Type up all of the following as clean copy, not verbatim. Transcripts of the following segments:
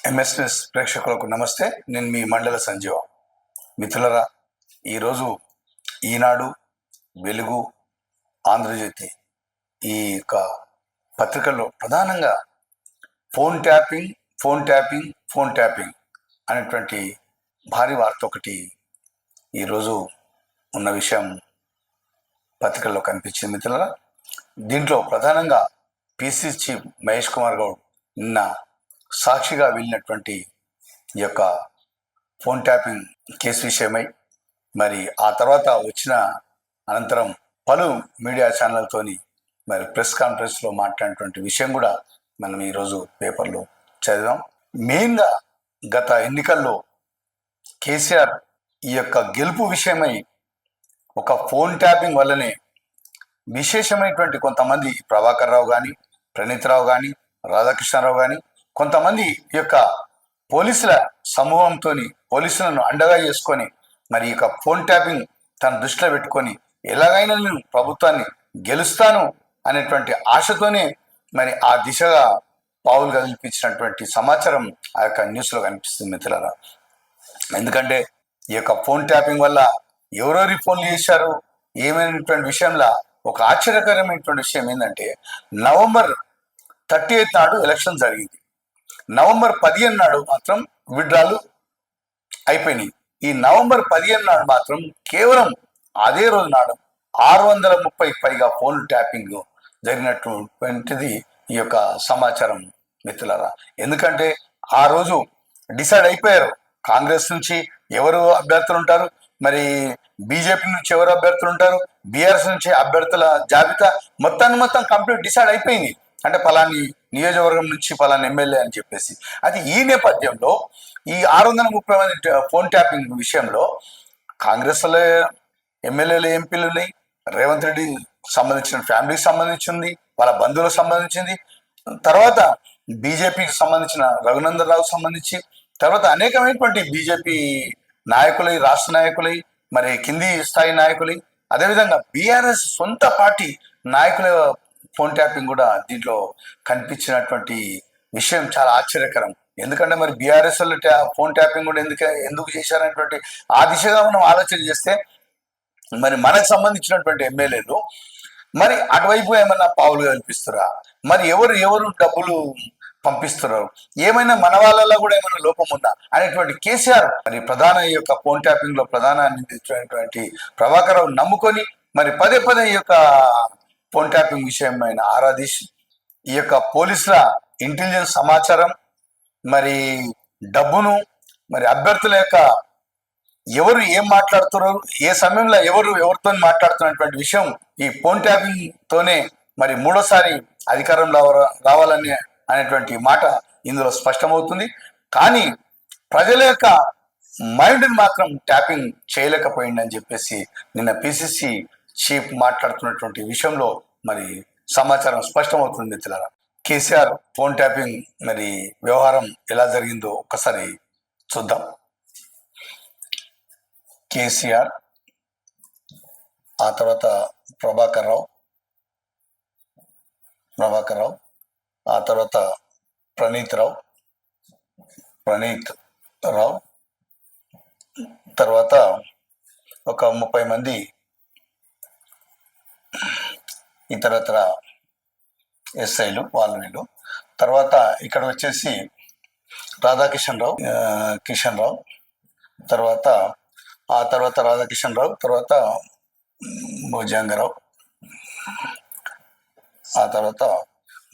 MSS ప్రేక్షకులకు నమస్తే. నేను మీ మండల సంజీవ. మిత్రులరా, ఈరోజు ఈనాడు, వెలుగు, ఆంధ్రజ్యోతి ఈ యొక్క పత్రికల్లో ప్రధానంగా phone tapping phone tapping phone tapping అనేటువంటి భారీ వార్త ఒకటి ఈరోజు ఉన్న విషయం పత్రికల్లో కనిపించింది. మిత్రులరా, దీంట్లో ప్రధానంగా పిసి చీఫ్ మహేష్ కుమార్ గౌడ్ నిన్న సాక్షిగా వెళ్ళినటువంటి ఈ యొక్క ఫోన్ ట్యాపింగ్ కేసు విషయమై మరి ఆ తర్వాత వచ్చిన అనంతరం పలు మీడియా ఛానళ్లతోని మరి ప్రెస్ కాన్ఫరెన్స్లో మాట్లాడినటువంటి విషయం కూడా మనం ఈరోజు పేపర్లో చదివాం. మెయిన్గా గత ఎన్నికల్లో కేసీఆర్ ఈ యొక్క గెలుపు విషయమై ఒక ఫోన్ ట్యాపింగ్ వల్లనే విశేషమైనటువంటి కొంతమంది ప్రభాకర్ రావు కానీ, ప్రణీత్ రావు కానీ, రాధాకృష్ణారావు కానీ, కొంతమంది ఈ యొక్క పోలీసుల సమూహంతో పోలీసులను అండగా చేసుకొని మరి ఈ యొక్క ఫోన్ ట్యాపింగ్ తన దృష్టిలో పెట్టుకొని ఎలాగైనా నేను ప్రభుత్వాన్ని గెలుస్తాను అనేటువంటి ఆశతోనే మరి ఆ దిశగా పావులు కదిలిపించినటువంటి సమాచారం ఆ యొక్క న్యూస్లో కనిపిస్తుంది మిత్రులారా. ఎందుకంటే ఈ యొక్క ఫోన్ ట్యాపింగ్ వల్ల ఎవరెవరి ఫోన్లు చేశారు ఏమైనటువంటి విషయంలో ఒక ఆశ్చర్యకరమైనటువంటి విషయం ఏంటంటే, నవంబర్ 30 నాడు ఎలక్షన్ జరిగింది. నవంబర్ 15 నాడు మాత్రం విడ్రాలు అయిపోయినాయి. ఈ నవంబర్ 15 నాడు మాత్రం కేవలం అదే రోజు నాడు 630 పైగా ఫోన్ ట్యాపింగ్ జరిగినటువంటిది ఈ యొక్క సమాచారం మిత్రులారా. ఎందుకంటే ఆ రోజు డిసైడ్ అయిపోయారు, కాంగ్రెస్ నుంచి ఎవరు అభ్యర్థులు ఉంటారు, మరి బీజేపీ నుంచి ఎవరు అభ్యర్థులు ఉంటారు, బీఆర్ఎస్ నుంచి అభ్యర్థుల జాబితా మొత్తం కంప్లీట్ డిసైడ్ అయిపోయింది. అంటే పలాని నియోజకవర్గం నుంచి పలాని ఎమ్మెల్యే అని చెప్పేసి. అది ఈ నేపథ్యంలో ఈ 630 మంది ఫోన్ ట్యాపింగ్ విషయంలో కాంగ్రెస్లో ఎమ్మెల్యేలు, ఎంపీలు ఉన్నాయి, రేవంత్ రెడ్డి సంబంధించిన ఫ్యామిలీకి సంబంధించింది, వాళ్ళ బంధువులకు సంబంధించింది, తర్వాత బీజేపీకి సంబంధించిన రఘునందన్ రావుకు సంబంధించి, తర్వాత అనేకమైనటువంటి బీజేపీ నాయకులై, రాష్ట్ర నాయకులై, మరి కింది స్థాయి నాయకులై, అదేవిధంగా బీఆర్ఎస్ సొంత పార్టీ నాయకుల ఫోన్ ట్యాపింగ్ కూడా దీంట్లో కనిపించినటువంటి విషయం చాలా ఆశ్చర్యకరం. ఎందుకంటే మరి బీఆర్ఎస్ ఫోన్ ట్యాపింగ్ కూడా ఎందుకు చేశారనేటువంటి ఆ దిశగా మనం ఆలోచన చేస్తే మరి మనకు సంబంధించినటువంటి ఎమ్మెల్యేలు మరి అటువైపు ఏమైనా పావులు కల్పిస్తారా, మరి ఎవరు డబ్బులు పంపిస్తున్నారు, ఏమైనా మన వాళ్ళలో కూడా ఏమైనా లోపం ఉందా అనేటువంటి కేసీఆర్ మరి ప్రధాన ఈ యొక్క ఫోన్ ట్యాపింగ్ లో ప్రధాన నిందితున్నటువంటి ప్రభాకర్ రావు నమ్ముకొని మరి పదే ఈ యొక్క ఫోన్ ట్యాపింగ్ విషయమైన ఆరాధీష్ ఈ యొక్క పోలీసుల ఇంటెలిజెన్స్ సమాచారం, మరి డబ్బును, మరి అభ్యర్థుల యొక్క ఎవరు ఏం మాట్లాడుతున్నారు, ఏ సమయంలో ఎవరితో మాట్లాడుతున్నటువంటి విషయం ఈ ఫోన్ ట్యాపింగ్ తోనే మరి మూడోసారి అధికారంలో రావాలని అనేటువంటి మాట ఇందులో స్పష్టమవుతుంది. కానీ ప్రజల యొక్క మైండ్ని మాత్రం ట్యాపింగ్ చేయలేకపోయిందని చెప్పేసి నిన్న పిసిసి చీఫ్ మాట్లాడుతున్నటువంటి విషయంలో మరి సమాచారం స్పష్టమవుతుంది మిత్రులారా. కేసీఆర్ ఫోన్ ట్యాపింగ్ మరి వ్యవహారం ఎలా జరిగిందో ఒక్కసారి చూద్దాం. కేసీఆర్, ఆ తర్వాత ప్రభాకర్ రావు, ఆ తర్వాత ప్రణీత్ రావు, తర్వాత ఒక 30 మంది ఇతరత్ర ఎస్ఐలు వీళ్ళు. తర్వాత ఇక్కడ వచ్చేసి కిషన్ రావు, తర్వాత రాధాకిషన్ రావు, తర్వాత భుజంగరావు, ఆ తర్వాత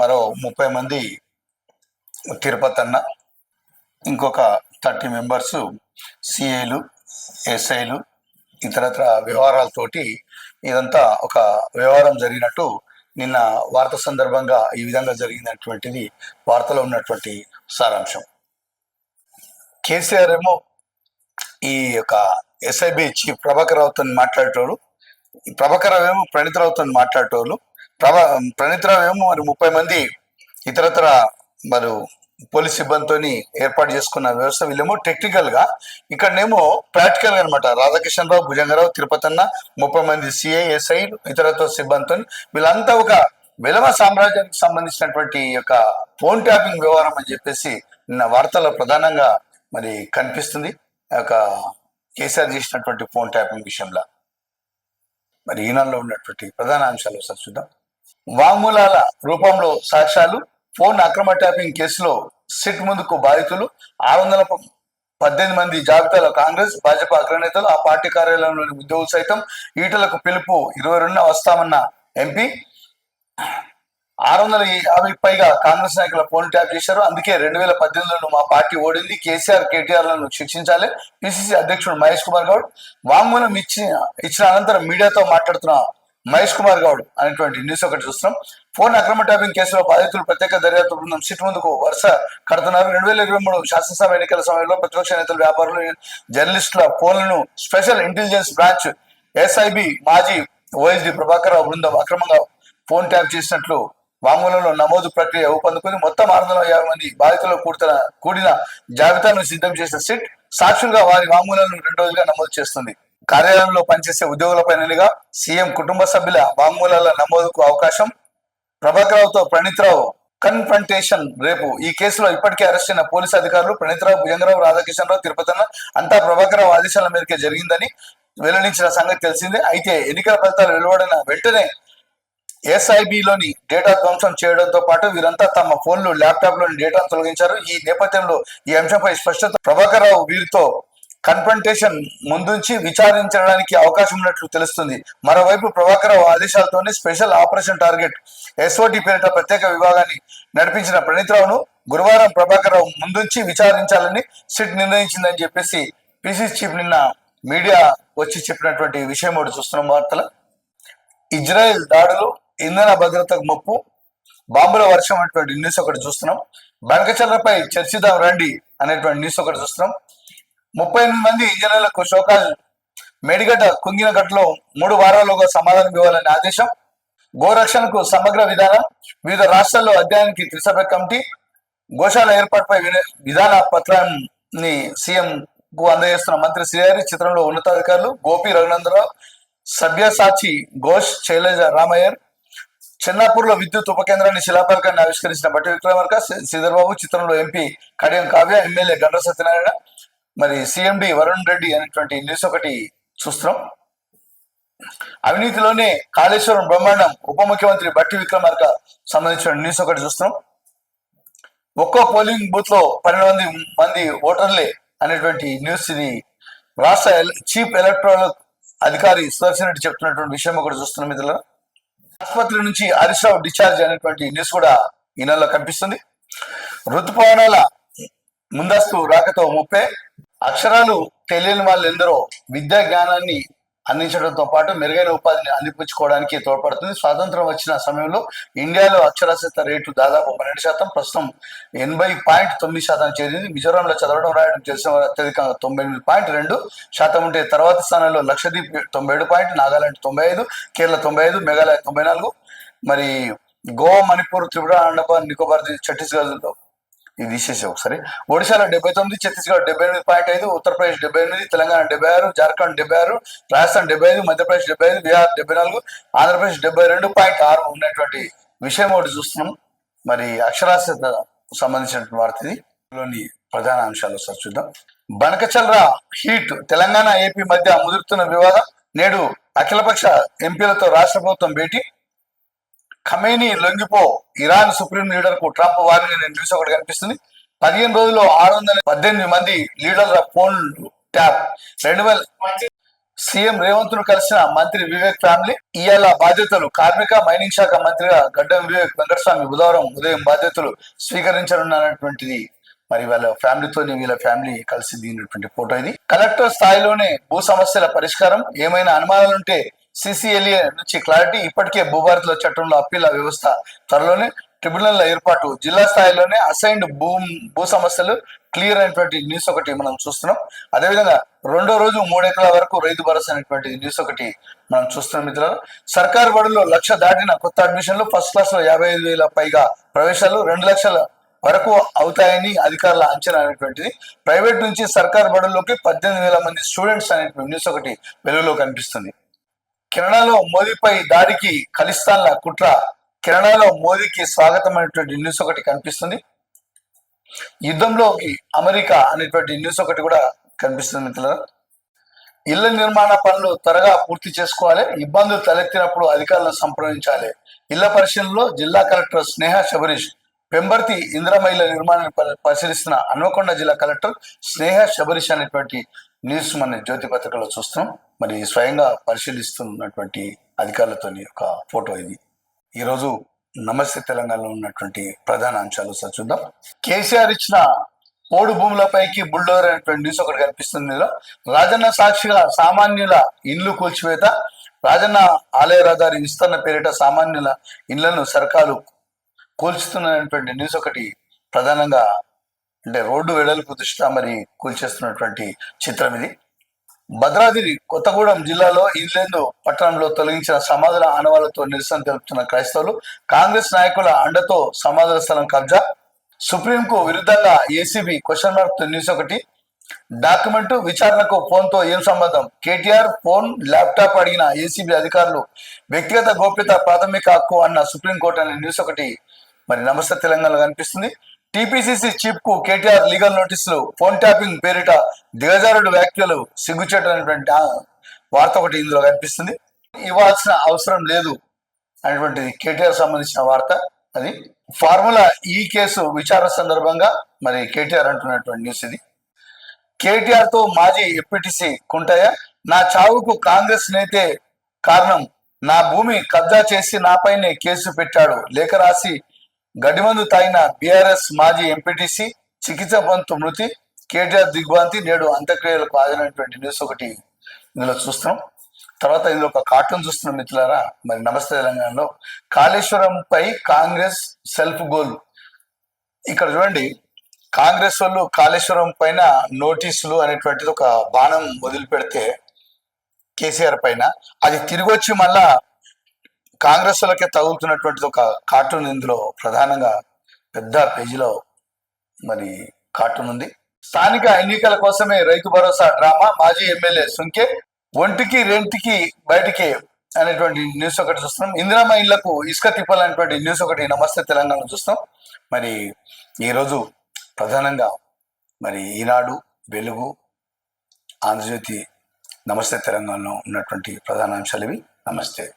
మరో 30 మంది తిరుపతి అన్న, ఇంకొక 30 మెంబర్స్ సిఐలు, ఎస్ఐలు, ఇతరత్ర వ్యవహారాలతోటి ఇదంతా ఒక వ్యవహారం జరిగినట్టు నిన్న వార్త సందర్భంగా ఈ విధంగా జరిగినటువంటిది వార్తలో ఉన్నటువంటి సారాంశం. కేసీఆర్ ఏమో ఈ యొక్క ఎస్ఐబి చీఫ్ ప్రభాకర్ రావుతో మాట్లాడేటోళ్ళు, ప్రభాకర్ రావు ఏమో ప్రణీత్ రావుతో మాట్లాడేటోళ్ళు, ప్రణీత్ రావు ఏమో మరి 30 మంది ఇతరత్ర మరి పోలీస్ సిబ్బందితో ఏర్పాటు చేసుకున్న వ్యవస్థ. వీళ్ళేమో టెక్నికల్ గా, ఇక్కడనేమో ప్రాక్టికల్ గా అనమాట. రాధాకిషన్ రావు, భుజంగరావు, తిరుపతి అన్న, 30 మంది సిఐ, ఎస్ఐ, ఇతరత్వ సిబ్బందితో వీళ్ళంతా ఒక విలమ సామ్రాజ్యానికి సంబంధించినటువంటి యొక్క ఫోన్ ట్యాపింగ్ వ్యవహారం అని చెప్పేసి నిన్న వార్తల్లో ప్రధానంగా మరి కనిపిస్తుంది. ఒక కేసీఆర్ చేసినటువంటి ఫోన్ ట్యాపింగ్ విషయంలో మరి ఈనాడులో ఉన్నటువంటి ప్రధాన అంశాలు ఒకసారి చూద్దాం. వాంగ్మూలాల రూపంలో సాక్ష్యాలు, ఫోన్ అక్రమ ట్యాపింగ్ కేసులో సిట్ ముందుకు బాధితులు, 618 మంది జాబితాలో కాంగ్రెస్ భాజపా అగ్రనేతలు, ఆ పార్టీ కార్యాలయంలోని ఉద్యోగులు సైతం. ఈటలకు పిలుపు 22న వస్తామన్న ఎంపీ. 650 పైగా కాంగ్రెస్ నాయకుల ఫోన్ ట్యాప్ చేశారు. అందుకే 2018లో మా పార్టీ ఓడింది. కేసీఆర్, కేటీఆర్ లను శిక్షించాలి. పిసిసి అధ్యక్షుడు మహేష్ కుమార్ గౌడ్ వాంగ్మూలం ఇచ్చిన అనంతరం మీడియాతో మాట్లాడుతున్న మహేష్ కుమార్ గౌడ్ అనేటువంటి న్యూస్ ఒకటి చూస్తున్నాం. ఫోన్ అక్రమ ట్యాపింగ్ కేసులో బాధితులు ప్రత్యేక దర్యాప్తు బృందం సిట్ ముందుకు వరుస కడుతున్నారు. 2023 శాసనసభ ఎన్నికల సమయంలో ప్రతిపక్ష నేతలు, వ్యాపారులు, జర్నలిస్టుల ఫోన్లను స్పెషల్ ఇంటెలిజెన్స్ బ్రాంచ్ ఎస్ఐబి మాజీ ఓఎస్డి ప్రభాకర్ రావు బృందం అక్రమంగా ఫోన్ ట్యాప్ చేసినట్లు వాంగ్మూలంలో నమోదు ప్రక్రియ ఊపందుకుని మొత్తం 650 మంది బాధితులు కూడిన జాబితాను సిద్ధం చేసిన సిట్ సాక్షులుగా వారి వాంగ్మూలాలను 2 రోజులుగా నమోదు చేస్తుంది. కార్యాలయంలో పనిచేసే ఉద్యోగులపైనగా సీఎం కుటుంబ సభ్యుల వాంగ్మూలాల నమోదుకు అవకాశం. ప్రభాకర్ రావుతో ప్రణీత్ రావు కన్ఫ్రంటేషన్ రేపు. ఈ కేసులో ఇప్పటికే అరెస్ట్ అయిన పోలీసు అధికారులు ప్రణీత్ రావు, భుజంగరావు, రాధాకిషన్ రావు, తిరుపతన్న అంతా ప్రభాకర్ రావు ఆదేశాల మేరకే జరిగిందని వెల్లడించిన సంగతి తెలిసిందే. అయితే ఎన్నికల ఫలితాలు వెలువడిన వెంటనే ఎస్ఐబిలోని డేటా ధ్వంసం చేయడంతో పాటు వీరంతా తమ ఫోన్లు, ల్యాప్టాప్లోని డేటాను తొలగించారు. ఈ నేపథ్యంలో ఈ అంశంపై స్పష్టత. ప్రభాకర్ రావు వీరితో కన్ఫ్రంటేషన్ ముందుంచి విచారించడానికి అవకాశం ఉన్నట్లు తెలుస్తుంది. మరోవైపు Prabhakar Rao ఆదేశాలతోనే special operation target SOT పేరిట ప్రత్యేక విభాగాన్ని నడిపించిన ప్రణీత్ రావును గురువారం ప్రభాకర్ రావు ముందుంచి విచారించాలని సిట్ నిర్ణయించిందని చెప్పేసి పిసిసి చీఫ్ నిన్న మీడియా వచ్చి చెప్పినటువంటి విషయం ఒకటి చూస్తున్నాం వార్తల. ఇజ్రాయెల్ దాడులు, ఇంధన భద్రతకు ముప్పు, బాంబుల వర్షం అనేటువంటి న్యూస్ ఒకటి చూస్తున్నాం. బనకచర్లపై చర్చిద్దాం రండి అనేటువంటి న్యూస్ ఒకటి చూస్తున్నాం. 38 మంది ఇంజనీర్లకు షోకాజ్. మేడిగడ్డ కుంగినగడ్డలో 3 వారాలుగా సమాధానం ఇవ్వాలని ఆదేశం. గోరక్షణకు సమగ్ర విధానం. వివిధ రాష్ట్రాల్లో అధ్యయనానికి త్రిసభ్య కమిటీ. గోశాల ఏర్పాటుపై విధాన పత్రాన్ని సీఎం కు అందజేస్తున్న మంత్రి శ్రీహరి. చిత్రంలో ఉన్నతాధికారులు గోపి రఘునందరావు, సభ్యసాచి ఘోష్, శైలజ రామయ్యర్. చెన్నాపూర్లో విద్యుత్ ఉప కేంద్రాన్ని శిలాఫలకాన్ని ఆవిష్కరించిన బట్టి విక్రమార్క, శ్రీధర్బాబు. చిత్రంలో ఎంపీ కడియం కావ్య, ఎమ్మెల్యే గండ్ర సత్యనారాయణ, మరి సిఎండి వరుణ్ రెడ్డి అనేటువంటి న్యూస్ ఒకటి చూస్తున్నాం. అవినీతిలోనే కాళేశ్వరం బ్రహ్మాండం, ఉప ముఖ్యమంత్రి బట్టి విక్రమార్క సంబంధించిన న్యూస్ ఒకటి చూస్తున్నాం. ఒక్కో పోలింగ్ బూత్ లో 12 మంది ఓటర్లే అనేటువంటి న్యూస్. ఇది రాష్ట్ర చీఫ్ ఎలక్టరల్ అధికారి సుదర్శన్ రెడ్డి చెప్తున్నటువంటి విషయం ఒకటి చూస్తున్నాం. ఇందులో ఆసుపత్రి నుంచి హరీష్ రావు డిశ్చార్జ్ అనేటువంటి న్యూస్ కూడా ఈ నెలలో కనిపిస్తుంది. ఋతుపవనాల ముందస్తు రాకతో ముప్పే. అక్షరాలు తెలియని వాళ్ళు ఎందరో విద్యా జ్ఞానాన్ని అందించడంతో పాటు మెరుగైన ఉపాధిని అందిపుచ్చుకోవడానికి తోడ్పడుతుంది. స్వాతంత్రం వచ్చిన సమయంలో ఇండియాలో అక్షరాస్యత రేటు దాదాపు 12%, ప్రస్తుతం 80.9% చేరింది. మిజోరాంలో చదవడం రాయడం తెలిసిన వారు అత్యధికంగా 98.2% ఉంటే తర్వాత స్థానంలో లక్షద్వీప్ 97, నాగాలాండ్ 95, కేరళ 95, మేఘాలయ 94, మరి గోవా, మణిపూర్, త్రిపుర, అండమాన్ నికోబార్, ఛత్తీస్గఢ్లో ఇది తీసేసి ఒకసారి. ఒడిశాలో 79, ఛత్తీస్గఢ్ 78.5, ఉత్తరప్రదేశ్ 78, తెలంగాణ 76, జార్ఖండ్ 76, రాజస్థాన్ 75, మధ్యప్రదేశ్ 75, బీహార్ 74, ఆంధ్రప్రదేశ్ 72.6 ఉన్నటువంటి విషయం ఒకటి చూస్తున్నాం. మరి అక్షరాస్యత సంబంధించినటువంటి వార్తలోని ప్రధాన అంశాలు ఒకసారి చూద్దాం. బనకచల్ర హీట్. తెలంగాణ, ఏపీ మధ్య ముదురుతున్న వివాదం. నేడు అఖిలపక్ష ఎంపీలతో రాష్ట్ర ప్రభుత్వం భేటీ. ఖమేనీ లొంగిపో, ఇరాన్ సుప్రీం లీడర్ కు ట్రంప్ వార్నింగ్ అనే న్యూస్ ఒకటి కనిపిస్తుంది. 15 రోజుల్లో 618 మంది లీడర్ల ఫోన్ ట్యాప్. 2000 సీఎం రేవంత్ ను కలిసిన మంత్రి వివేక్ ఫ్యామిలీ. ఇవాళ బాధ్యతలు. కార్మిక, మైనింగ్ శాఖ మంత్రిగా గడ్డం వివేక్ వెంకటస్వామి బుధవారం ఉదయం బాధ్యతలు స్వీకరించనున్నటువంటిది. మరి వాళ్ళ ఫ్యామిలీతో వీళ్ళ ఫ్యామిలీ కలిసి దిగినటువంటి ఫోటో ఇది. కలెక్టర్ స్థాయిలోనే భూ సమస్యల పరిష్కారం. ఏమైనా అనుమానాలుంటే సిసిఎల్ఏ నుంచి క్లారిటీ. ఇప్పటికే భూభారతిలో చట్టంలో అప్పీల వ్యవస్థ. త్వరలోనే ట్రిబ్యునల్ ఏర్పాటు. జిల్లా స్థాయిలోనే అసైన్డ్ భూ సమస్యలు క్లియర్ అయినటువంటి న్యూస్ ఒకటి మనం చూస్తున్నాం. అదేవిధంగా 2వ రోజు 3 ఎకరాల వరకు రైతు భరోసా అనేటువంటి న్యూస్ ఒకటి మనం చూస్తున్నాం. మిత్రులు, సర్కారు బడుల్లో 1,00,000 దాటిన కొత్త అడ్మిషన్లు. ఫస్ట్ క్లాస్ లో 55,000 పైగా ప్రవేశాలు. 2 లక్షల వరకు అవుతాయని అధికారుల అంచనా అనేటువంటిది. ప్రైవేట్ నుంచి సర్కారు బడుల్లోకి 18,000 మంది స్టూడెంట్స్ అనేటువంటి న్యూస్ ఒకటి వెలుగులో కనిపిస్తుంది. కెనడాలో మోదీపై దాడికి ఖలిస్తాన్ల కుట్ర. కెనడాలో మోదీకి స్వాగతం అనేటువంటి న్యూస్ ఒకటి కనిపిస్తుంది. యుద్ధంలోకి అమెరికా అనేటువంటి న్యూస్ ఒకటి కూడా కనిపిస్తుంది మిత్రులారా. ఇళ్ల నిర్మాణ పనులు త్వరగా పూర్తి చేసుకోవాలి, ఇబ్బందులు తలెత్తినప్పుడు అధికారులను సంప్రదించాలి. ఇళ్ల పరిశీలనలో జిల్లా కలెక్టర్ స్నేహ శబరీష్. పెంబర్తి ఇందిరమ్మ ఇళ్ల నిర్మాణాన్ని పరిశీలిస్తున్న హన్మకొండ జిల్లా కలెక్టర్ స్నేహ శబరీష్ అనేటువంటి న్యూస్ మన జ్యోతి పత్రికలో చూస్తున్నాం. మరి స్వయంగా పరిశీలిస్తున్నటువంటి అధికారులతో ఒక ఫోటో ఇది. ఈరోజు నమస్తే తెలంగాణలో ఉన్నటువంటి ప్రధాన అంశాలు చూద్దాం. కేసీఆర్ ఇచ్చిన పోడు భూములపైకి బుల్డోర్ అనేటువంటి న్యూస్ ఒకటి కనిపిస్తుంది. రాజన్న సాక్షిగా సామాన్యుల ఇల్లు కూల్చివేత. రాజన్న ఆలయ రహదారి విస్తరణ పేరిట సామాన్యుల ఇళ్లను సర్కారు కూల్చుతున్నటువంటి న్యూస్ ఒకటి ప్రధానంగా, అంటే రోడ్డు వెడల్పు దృష్ట్యా మరి కూల్చేస్తున్నటువంటి చిత్రం ఇది. భద్రాద్రి కొత్తగూడెం జిల్లాలో ఇంగ్లాండ్ పట్టణంలో తొలగించిన సమాధుల ఆనవాళ్లతో నిరసన తెలుపుతున్న క్రైస్తవులు. కాంగ్రెస్ నాయకుల అండతో సమాధుల స్థలం కబ్జా. సుప్రీంకు విరుద్ధంగా ఏసీబీ క్వశ్చన్ మార్క్ న్యూస్ ఒకటి. డాక్యుమెంట్ విచారణకు ఫోన్తో ఏం సంబంధం? కేటీఆర్ ఫోన్ ల్యాప్టాప్ అడిగిన ఏసీబీ అధికారులు. వ్యక్తిగత గోప్యత ప్రాథమిక హక్కు అన్న సుప్రీంకోర్టు అనే న్యూస్ ఒకటి మరి నమస్తే తెలంగాణలో కనిపిస్తుంది. టీపీసీసీ చీఫ్ కు కేటీఆర్ లీగల్ నోటీసులు. ఫోన్ ట్యాపింగ్ పేరిట దిగజారుడు వ్యాఖ్యలు సిగ్గుచేటు అనేటువంటి వార్త ఒకటి ఇందులో కనిపిస్తుంది. ఇవ్వాల్సిన అవసరం లేదు అనేటువంటిది కేటీఆర్ సంబంధించిన వార్త. అది ఫార్ములా ఈ కేసు విచారణ సందర్భంగా మరి కేటీఆర్ అంటున్నటువంటి న్యూస్ ఇది. కేటీఆర్ తో మాజీ ఎంపీటీసీ కుంటయ్య. నా చావుకు కాంగ్రెస్ నేతే కారణం, నా భూమి కబ్జా చేసి నాపైనే కేసు పెట్టాడు. లేఖ రాసి గడిమందు తాగిన బీఆర్ఎస్ మాజీ ఎంపీటీసీ చికిత్స పొందుతూ మృతి. కేటీఆర్ దిగ్భ్రాంతి, నేడు అంత్యక్రియలకు హాజరైనటువంటి న్యూస్ ఒకటి ఇందులో చూస్తున్నాం. తర్వాత ఇందులో ఒక కార్టూన్ చూస్తున్నాం మిత్రులారా. మరి నమస్తే తెలంగాణలో కాళేశ్వరంపై కాంగ్రెస్ సెల్ఫ్ గోల్. ఇక్కడ చూడండి, కాంగ్రెస్ వాళ్ళు కాళేశ్వరం పైన నోటీసులు అనేటువంటిది ఒక బాణం వదిలిపెడితే కేసీఆర్ పైన, అది తిరిగి వచ్చి మళ్ళా కాంగ్రెస్ వాళ్ళకే తగులుతున్నటువంటిది ఒక కార్టూన్ ఇందులో ప్రధానంగా పెద్ద పేజీలో మరి కార్టూన్ ఉంది. స్థానిక ఎన్నికల కోసమే రైతు భరోసా డ్రామా. మాజీ ఎమ్మెల్యే సుంకే ఒంటికి రెంటికి బయటికి అనేటువంటి న్యూస్ ఒకటి చూస్తున్నాం. ఇందిరమ్మ ఇళ్లకు ఇసుక తిప్పాలనేటువంటి న్యూస్ ఒకటి నమస్తే తెలంగాణ చూస్తాం. మరి ఈరోజు ప్రధానంగా మరి ఈనాడు, వెలుగు, ఆంధ్రజ్యోతి, నమస్తే తెలంగాణలో ఉన్నటువంటి ప్రధాన అంశాలు ఇవి. నమస్తే.